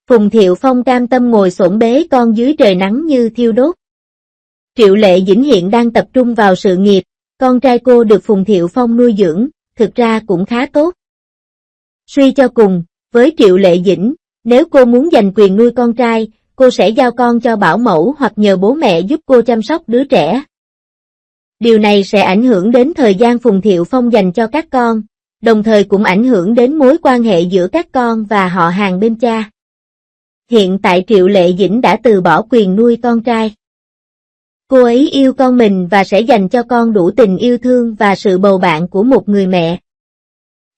Phùng Thiệu Phong cam tâm ngồi xổm bế con dưới trời nắng như thiêu đốt. Triệu Lệ Dĩnh hiện đang tập trung vào sự nghiệp, con trai cô được Phùng Thiệu Phong nuôi dưỡng, thực ra cũng khá tốt. Suy cho cùng, với Triệu Lệ Dĩnh, nếu cô muốn giành quyền nuôi con trai, cô sẽ giao con cho bảo mẫu hoặc nhờ bố mẹ giúp cô chăm sóc đứa trẻ. Điều này sẽ ảnh hưởng đến thời gian Phùng Thiệu Phong dành cho các con, đồng thời cũng ảnh hưởng đến mối quan hệ giữa các con và họ hàng bên cha. Hiện tại Triệu Lệ Dĩnh đã từ bỏ quyền nuôi con trai. Cô ấy yêu con mình và sẽ dành cho con đủ tình yêu thương và sự bầu bạn của một người mẹ.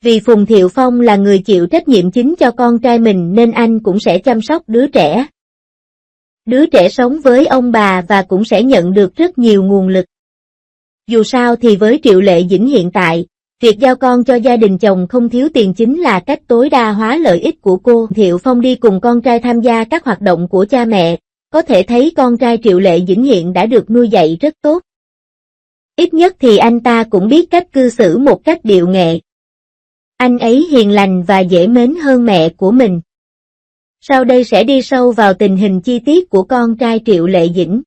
Vì Phùng Thiệu Phong là người chịu trách nhiệm chính cho con trai mình nên anh cũng sẽ chăm sóc đứa trẻ. Đứa trẻ sống với ông bà và cũng sẽ nhận được rất nhiều nguồn lực. Dù sao thì với Triệu Lệ Dĩnh hiện tại, việc giao con cho gia đình chồng không thiếu tiền chính là cách tối đa hóa lợi ích của cô. Thiệu Phong đi cùng con trai tham gia các hoạt động của cha mẹ, có thể thấy con trai Triệu Lệ Dĩnh hiện đã được nuôi dạy rất tốt. Ít nhất thì anh ta cũng biết cách cư xử một cách điệu nghệ. Anh ấy hiền lành và dễ mến hơn mẹ của mình. Sau đây sẽ đi sâu vào tình hình chi tiết của con trai Triệu Lệ Dĩnh.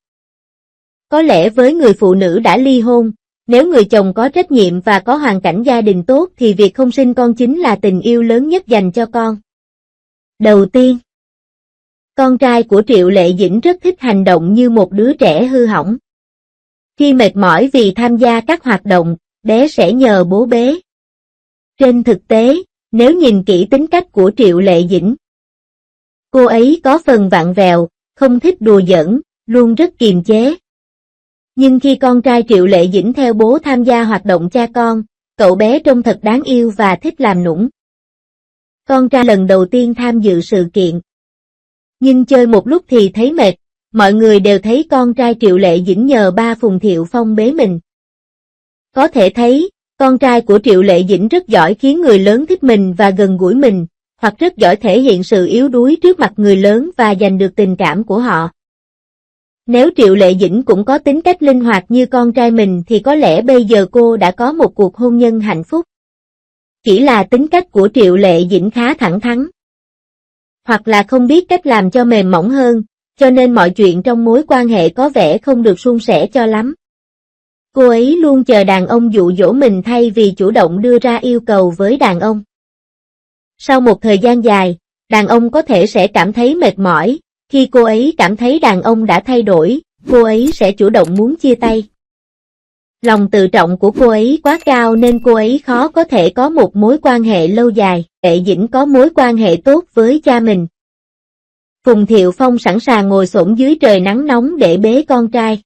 Có lẽ với người phụ nữ đã ly hôn, nếu người chồng có trách nhiệm và có hoàn cảnh gia đình tốt thì việc không sinh con chính là tình yêu lớn nhất dành cho con. Đầu tiên, con trai của Triệu Lệ Dĩnh rất thích hành động như một đứa trẻ hư hỏng. Khi mệt mỏi vì tham gia các hoạt động, bé sẽ nhờ bố bế. Trên thực tế, nếu nhìn kỹ tính cách của Triệu Lệ Dĩnh, cô ấy có phần vặn vẹo, không thích đùa giỡn, luôn rất kiềm chế. Nhưng khi con trai Triệu Lệ Dĩnh theo bố tham gia hoạt động cha con, cậu bé trông thật đáng yêu và thích làm nũng. Con trai lần đầu tiên tham dự sự kiện. Nhưng chơi một lúc thì thấy mệt, mọi người đều thấy con trai Triệu Lệ Dĩnh nhờ ba Phùng Thiệu Phong bế mình. Có thể thấy, con trai của Triệu Lệ Dĩnh rất giỏi khiến người lớn thích mình và gần gũi mình, hoặc rất giỏi thể hiện sự yếu đuối trước mặt người lớn và giành được tình cảm của họ. Nếu Triệu Lệ Dĩnh cũng có tính cách linh hoạt như con trai mình thì có lẽ bây giờ cô đã có một cuộc hôn nhân hạnh phúc. Chỉ là tính cách của Triệu Lệ Dĩnh khá thẳng thắn. Hoặc là không biết cách làm cho mềm mỏng hơn, cho nên mọi chuyện trong mối quan hệ có vẻ không được suôn sẻ cho lắm. Cô ấy luôn chờ đàn ông dụ dỗ mình thay vì chủ động đưa ra yêu cầu với đàn ông. Sau một thời gian dài, đàn ông có thể sẽ cảm thấy mệt mỏi. Khi cô ấy cảm thấy đàn ông đã thay đổi, cô ấy sẽ chủ động muốn chia tay. Lòng tự trọng của cô ấy quá cao nên cô ấy khó có thể có một mối quan hệ lâu dài. Lệ Dĩnh có mối quan hệ tốt với cha mình. Phùng Thiệu Phong sẵn sàng ngồi xổm dưới trời nắng nóng để bế con trai.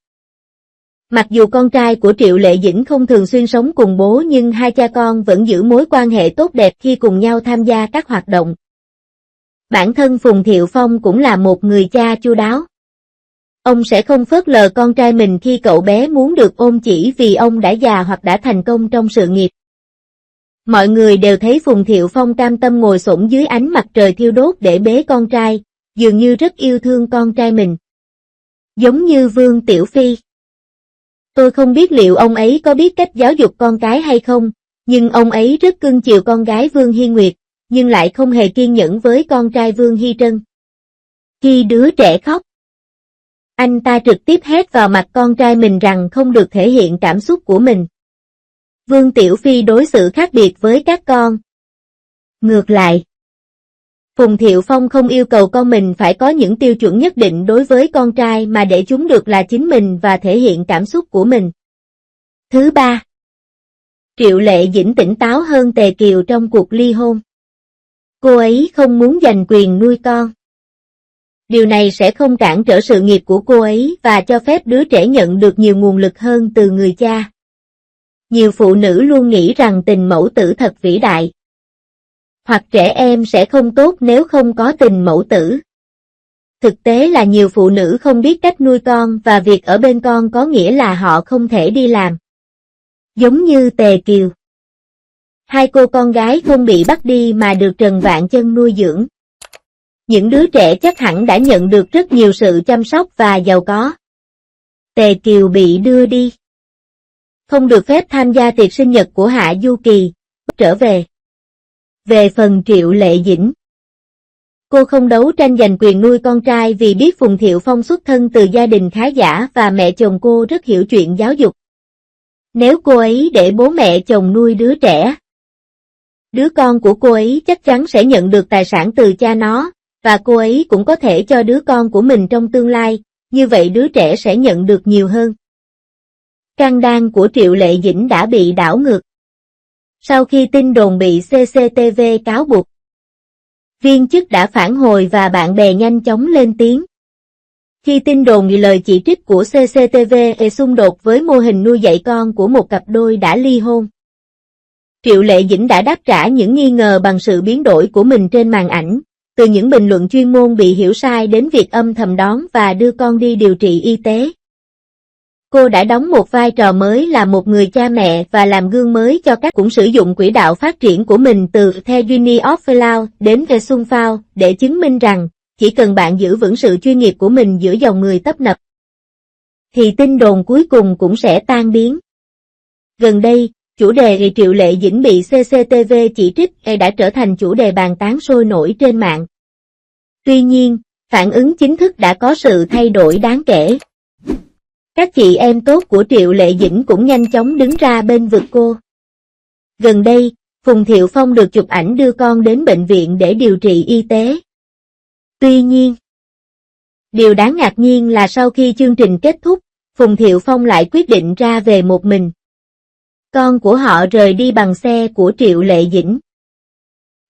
Mặc dù con trai của Triệu Lệ Dĩnh không thường xuyên sống cùng bố nhưng hai cha con vẫn giữ mối quan hệ tốt đẹp khi cùng nhau tham gia các hoạt động. Bản thân Phùng Thiệu Phong cũng là một người cha chu đáo. Ông sẽ không phớt lờ con trai mình khi cậu bé muốn được ôm chỉ vì ông đã già hoặc đã thành công trong sự nghiệp. Mọi người đều thấy Phùng Thiệu Phong cam tâm ngồi xổm dưới ánh mặt trời thiêu đốt để bế con trai, dường như rất yêu thương con trai mình. Giống như Vương Tiểu Phi. Tôi không biết liệu ông ấy có biết cách giáo dục con cái hay không, nhưng ông ấy rất cưng chiều con gái Vương Hi Nguyệt, nhưng lại không hề kiên nhẫn với con trai Vương Hi Trân. Khi đứa trẻ khóc, anh ta trực tiếp hét vào mặt con trai mình rằng không được thể hiện cảm xúc của mình. Vương Tiểu Phi đối xử khác biệt với các con. Ngược lại, Phùng Thiệu Phong không yêu cầu con mình phải có những tiêu chuẩn nhất định đối với con trai mà để chúng được là chính mình và thể hiện cảm xúc của mình. Thứ ba, Triệu Lệ Dĩnh tỉnh táo hơn Tề Kiều trong cuộc ly hôn. Cô ấy không muốn giành quyền nuôi con. Điều này sẽ không cản trở sự nghiệp của cô ấy và cho phép đứa trẻ nhận được nhiều nguồn lực hơn từ người cha. Nhiều phụ nữ luôn nghĩ rằng tình mẫu tử thật vĩ đại. Hoặc trẻ em sẽ không tốt nếu không có tình mẫu tử. Thực tế là nhiều phụ nữ không biết cách nuôi con và việc ở bên con có nghĩa là họ không thể đi làm. Giống như Tề Kiều. Hai cô con gái không bị bắt đi mà được Trần Vạn Chân nuôi dưỡng. Những đứa trẻ chắc hẳn đã nhận được rất nhiều sự chăm sóc và giàu có. Tề Kiều bị đưa đi. Không được phép tham gia tiệc sinh nhật của Hạ Du Kỳ, trở về. Về phần Triệu Lệ Dĩnh, Cô không đấu tranh giành quyền nuôi con trai vì biết Phùng Thiệu Phong xuất thân từ gia đình khá giả và mẹ chồng cô rất hiểu chuyện giáo dục. Nếu cô ấy để bố mẹ chồng nuôi đứa trẻ, đứa con của cô ấy chắc chắn sẽ nhận được tài sản từ cha nó, và cô ấy cũng có thể cho đứa con của mình trong tương lai, như vậy đứa trẻ sẽ nhận được nhiều hơn. Căn đan của Triệu Lệ Dĩnh đã bị đảo ngược. Sau khi tin đồn bị CCTV cáo buộc, viên chức đã phản hồi và bạn bè nhanh chóng lên tiếng. Khi tin đồn vì lời chỉ trích của CCTV xung đột với mô hình nuôi dạy con của một cặp đôi đã ly hôn, Triệu Lệ Dĩnh đã đáp trả những nghi ngờ bằng sự biến đổi của mình trên màn ảnh, từ những bình luận chuyên môn bị hiểu sai đến việc âm thầm đón và đưa con đi điều trị y tế. Cô đã đóng một vai trò mới là một người cha mẹ và làm gương mới cho các cũng sử dụng quỹ đạo phát triển của mình từ The Uni of Phao đến The Sun Phao để chứng minh rằng, chỉ cần bạn giữ vững sự chuyên nghiệp của mình giữa dòng người tấp nập, thì tin đồn cuối cùng cũng sẽ tan biến. Gần đây, chủ đề Triệu Lệ Dĩnh bị CCTV chỉ trích đã trở thành chủ đề bàn tán sôi nổi trên mạng. Tuy nhiên, phản ứng chính thức đã có sự thay đổi đáng kể. Các chị em tốt của Triệu Lệ Dĩnh cũng nhanh chóng đứng ra bên vực cô. Gần đây, Phùng Thiệu Phong được chụp ảnh đưa con đến bệnh viện để điều trị y tế. Tuy nhiên, điều đáng ngạc nhiên là sau khi chương trình kết thúc, Phùng Thiệu Phong lại quyết định ra về một mình. Con của họ rời đi bằng xe của Triệu Lệ Dĩnh.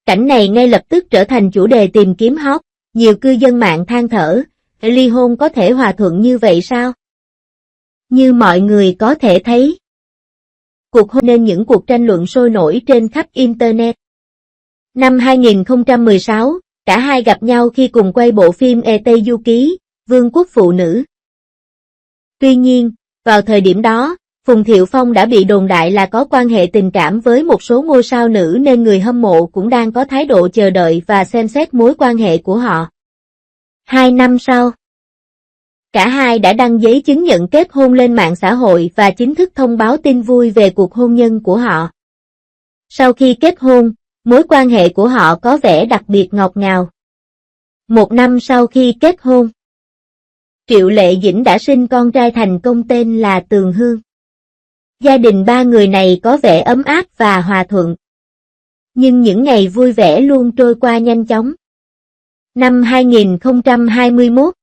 Cảnh này ngay lập tức trở thành chủ đề tìm kiếm hot, nhiều cư dân mạng than thở, ly hôn có thể hòa thuận như vậy sao? Như mọi người có thể thấy, cuộc hôn nên những cuộc tranh luận sôi nổi trên khắp Internet. Năm 2016, cả hai gặp nhau khi cùng quay bộ phim Tây Du Ký, Vương quốc phụ nữ. Tuy nhiên, vào thời điểm đó, Phùng Thiệu Phong đã bị đồn đại là có quan hệ tình cảm với một số ngôi sao nữ nên người hâm mộ cũng đang có thái độ chờ đợi và xem xét mối quan hệ của họ. 2 năm sau, cả hai đã đăng giấy chứng nhận kết hôn lên mạng xã hội và chính thức thông báo tin vui về cuộc hôn nhân của họ. Sau khi kết hôn, mối quan hệ của họ có vẻ đặc biệt ngọt ngào. 1 năm sau khi kết hôn, Triệu Lệ Dĩnh đã sinh con trai thành công tên là Tường Hương. Gia đình ba người này có vẻ ấm áp và hòa thuận. Nhưng những ngày vui vẻ luôn trôi qua nhanh chóng. Năm 2021,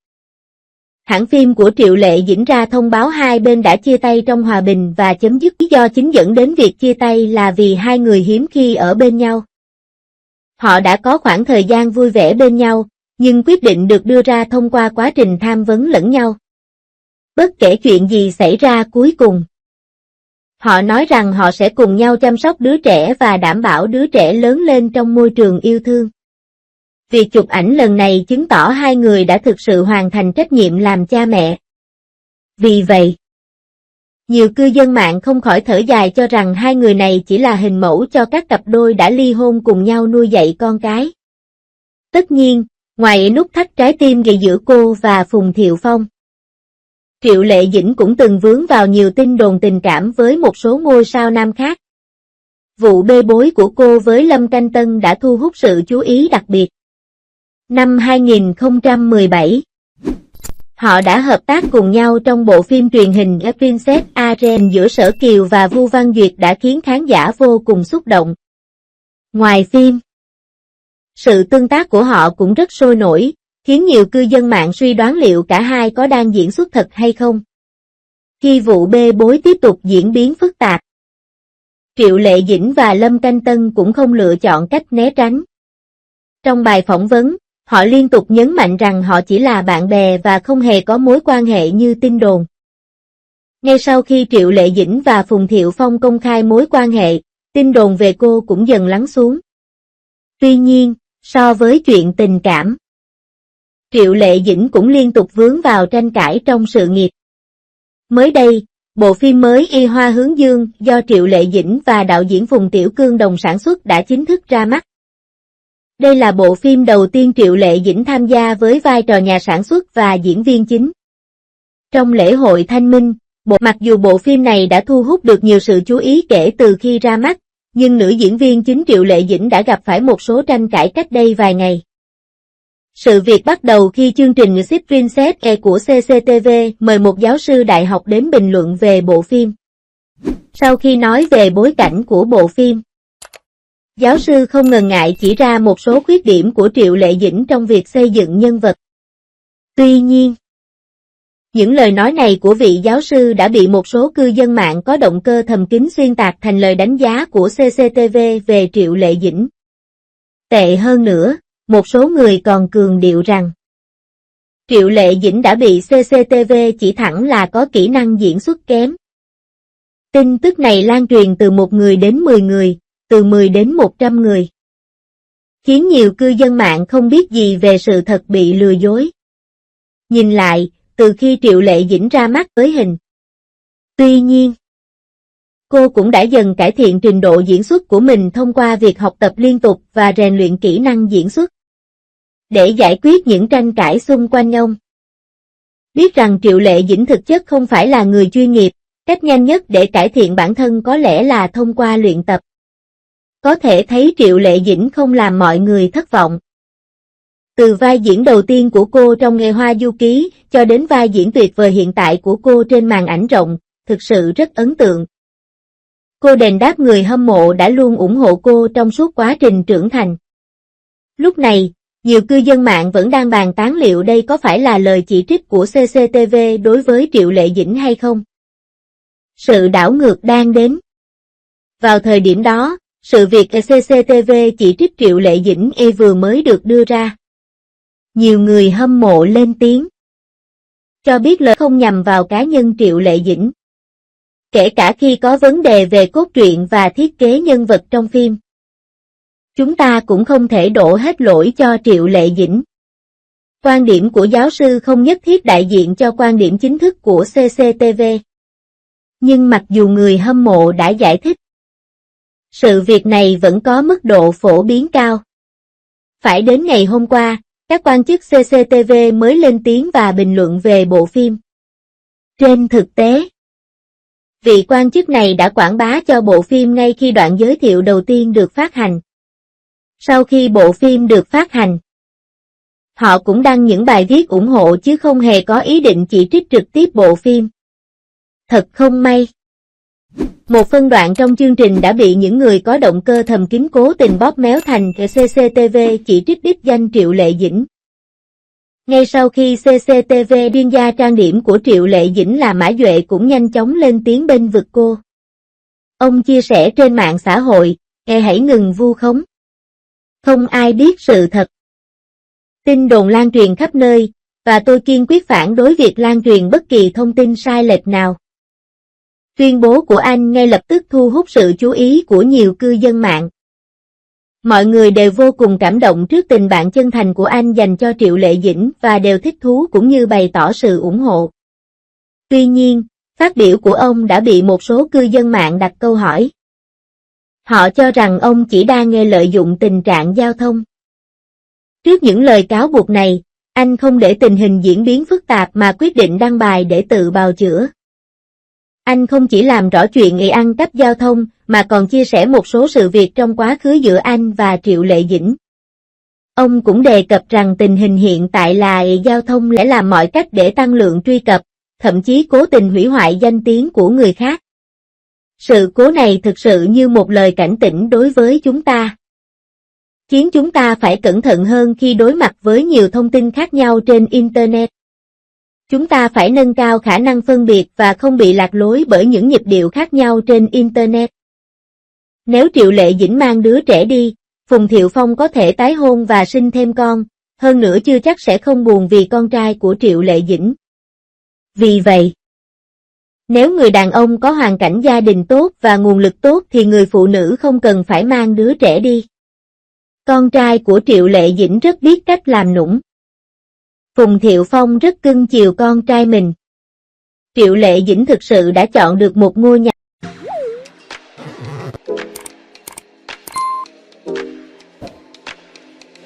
hãng phim của Triệu Lệ Dĩnh ra thông báo hai bên đã chia tay trong hòa bình và chấm dứt. Lý do chính dẫn đến việc chia tay là vì hai người hiếm khi ở bên nhau. Họ đã có khoảng thời gian vui vẻ bên nhau, nhưng quyết định được đưa ra thông qua quá trình tham vấn lẫn nhau. Bất kể chuyện gì xảy ra cuối cùng, họ nói rằng họ sẽ cùng nhau chăm sóc đứa trẻ và đảm bảo đứa trẻ lớn lên trong môi trường yêu thương. Việc chụp ảnh lần này chứng tỏ hai người đã thực sự hoàn thành trách nhiệm làm cha mẹ. Vì vậy, nhiều cư dân mạng không khỏi thở dài cho rằng hai người này chỉ là hình mẫu cho các cặp đôi đã ly hôn cùng nhau nuôi dạy con cái. Tất nhiên, ngoài nút thắt trái tim gầy giữa cô và Phùng Thiệu Phong, Triệu Lệ Dĩnh cũng từng vướng vào nhiều tin đồn tình cảm với một số ngôi sao nam khác. Vụ bê bối của cô với Lâm Canh Tân đã thu hút sự chú ý đặc biệt. Năm 2017, họ đã hợp tác cùng nhau trong bộ phim truyền hình A Princess Arena giữa Sở Kiều và Vu Văn Duyệt đã khiến khán giả vô cùng xúc động. Ngoài phim, sự tương tác của họ cũng rất sôi nổi, khiến nhiều cư dân mạng suy đoán liệu cả hai có đang diễn xuất thật hay không. Khi vụ bê bối tiếp tục diễn biến phức tạp, Triệu Lệ Dĩnh và Lâm Canh Tân cũng không lựa chọn cách né tránh. Trong bài phỏng vấn, họ liên tục nhấn mạnh rằng họ chỉ là bạn bè và không hề có mối quan hệ như tin đồn. Ngay sau khi Triệu Lệ Dĩnh và Phùng Thiệu Phong công khai mối quan hệ, tin đồn về cô cũng dần lắng xuống. Tuy nhiên, so với chuyện tình cảm, Triệu Lệ Dĩnh cũng liên tục vướng vào tranh cãi trong sự nghiệp. Mới đây, bộ phim mới Y Hoa Hướng Dương do Triệu Lệ Dĩnh và đạo diễn Phùng Tiểu Cương đồng sản xuất đã chính thức ra mắt. Đây là bộ phim đầu tiên Triệu Lệ Dĩnh tham gia với vai trò nhà sản xuất và diễn viên chính. Trong lễ hội Thanh Minh, mặc dù bộ phim này đã thu hút được nhiều sự chú ý kể từ khi ra mắt, nhưng nữ diễn viên chính Triệu Lệ Dĩnh đã gặp phải một số tranh cãi cách đây vài ngày. Sự việc bắt đầu khi chương trình Ship Princess E của CCTV mời một giáo sư đại học đến bình luận về bộ phim. Sau khi nói về bối cảnh của bộ phim, giáo sư không ngần ngại chỉ ra một số khuyết điểm của Triệu Lệ Dĩnh trong việc xây dựng nhân vật. Tuy nhiên, những lời nói này của vị giáo sư đã bị một số cư dân mạng có động cơ thầm kín xuyên tạc thành lời đánh giá của CCTV về Triệu Lệ Dĩnh. Tệ hơn nữa, một số người còn cường điệu rằng Triệu Lệ Dĩnh đã bị CCTV chỉ thẳng là có kỹ năng diễn xuất kém. Tin tức này lan truyền từ 1 người đến 10 người, từ 10 đến 100 người, khiến nhiều cư dân mạng không biết gì về sự thật bị lừa dối. Nhìn lại, từ khi Triệu Lệ Dĩnh ra mắt với hình. Tuy nhiên, cô cũng đã dần cải thiện trình độ diễn xuất của mình thông qua việc học tập liên tục và rèn luyện kỹ năng diễn xuất. Để giải quyết những tranh cãi xung quanh ông. Biết rằng Triệu Lệ Dĩnh thực chất không phải là người chuyên nghiệp, cách nhanh nhất để cải thiện bản thân có lẽ là thông qua luyện tập. Có thể thấy Triệu Lệ Dĩnh không làm mọi người thất vọng. Từ vai diễn đầu tiên của cô trong Nghề Hoa Du Ký cho đến vai diễn tuyệt vời hiện tại của cô trên màn ảnh rộng, thực sự rất ấn tượng. Cô đền đáp người hâm mộ đã luôn ủng hộ cô trong suốt quá trình trưởng thành. Lúc này, nhiều cư dân mạng vẫn đang bàn tán liệu đây có phải là lời chỉ trích của CCTV đối với Triệu Lệ Dĩnh hay không. Sự đảo ngược đang đến. Vào thời điểm đó, sự việc CCTV chỉ trích Triệu Lệ Dĩnh vừa mới được đưa ra. Nhiều người hâm mộ lên tiếng, cho biết lời không nhằm vào cá nhân Triệu Lệ Dĩnh. Kể cả khi có vấn đề về cốt truyện và thiết kế nhân vật trong phim. Chúng ta cũng không thể đổ hết lỗi cho Triệu Lệ Dĩnh. Quan điểm của giáo sư không nhất thiết đại diện cho quan điểm chính thức của CCTV. Nhưng mặc dù người hâm mộ đã giải thích, sự việc này vẫn có mức độ phổ biến cao. Phải đến ngày hôm qua, các quan chức CCTV mới lên tiếng và bình luận về bộ phim. Trên thực tế, vị quan chức này đã quảng bá cho bộ phim ngay khi đoạn giới thiệu đầu tiên được phát hành. Sau khi bộ phim được phát hành, họ cũng đăng những bài viết ủng hộ chứ không hề có ý định chỉ trích trực tiếp bộ phim. Thật không may. Một phân đoạn trong chương trình đã bị những người có động cơ thầm kín cố tình bóp méo thành CCTV chỉ trích đích danh Triệu Lệ Dĩnh. Ngay sau khi CCTV chuyên gia trang điểm của Triệu Lệ Dĩnh là Mã Duệ cũng nhanh chóng lên tiếng bênh vực cô. Ông chia sẻ trên mạng xã hội, hãy ngừng vu khống. Không ai biết sự thật. Tin đồn lan truyền khắp nơi, và tôi kiên quyết phản đối việc lan truyền bất kỳ thông tin sai lệch nào. Tuyên bố của anh ngay lập tức thu hút sự chú ý của nhiều cư dân mạng. Mọi người đều vô cùng cảm động trước tình bạn chân thành của anh dành cho Triệu Lệ Dĩnh và đều thích thú cũng như bày tỏ sự ủng hộ. Tuy nhiên, phát biểu của ông đã bị một số cư dân mạng đặt câu hỏi. Họ cho rằng ông chỉ đang lợi dụng tình trạng giao thông. Trước những lời cáo buộc này, anh không để tình hình diễn biến phức tạp mà quyết định đăng bài để tự bào chữa. Anh không chỉ làm rõ chuyện ăn cắp giao thông, mà còn chia sẻ một số sự việc trong quá khứ giữa anh và Triệu Lệ Dĩnh. Ông cũng đề cập rằng tình hình hiện tại là giao thông lẽ làm mọi cách để tăng lượng truy cập, thậm chí cố tình hủy hoại danh tiếng của người khác. Sự cố này thực sự như một lời cảnh tỉnh đối với chúng ta. Khiến chúng ta phải cẩn thận hơn khi đối mặt với nhiều thông tin khác nhau trên Internet. Chúng ta phải nâng cao khả năng phân biệt và không bị lạc lối bởi những nhịp điệu khác nhau trên Internet. Nếu Triệu Lệ Dĩnh mang đứa trẻ đi, Phùng Thiệu Phong có thể tái hôn và sinh thêm con, hơn nữa chưa chắc sẽ không buồn vì con trai của Triệu Lệ Dĩnh. Vì vậy, nếu người đàn ông có hoàn cảnh gia đình tốt và nguồn lực tốt thì người phụ nữ không cần phải mang đứa trẻ đi. Con trai của Triệu Lệ Dĩnh rất biết cách làm nũng. Phùng Thiệu Phong rất cưng chiều con trai mình. Triệu Lệ Dĩnh thực sự đã chọn được một ngôi nhà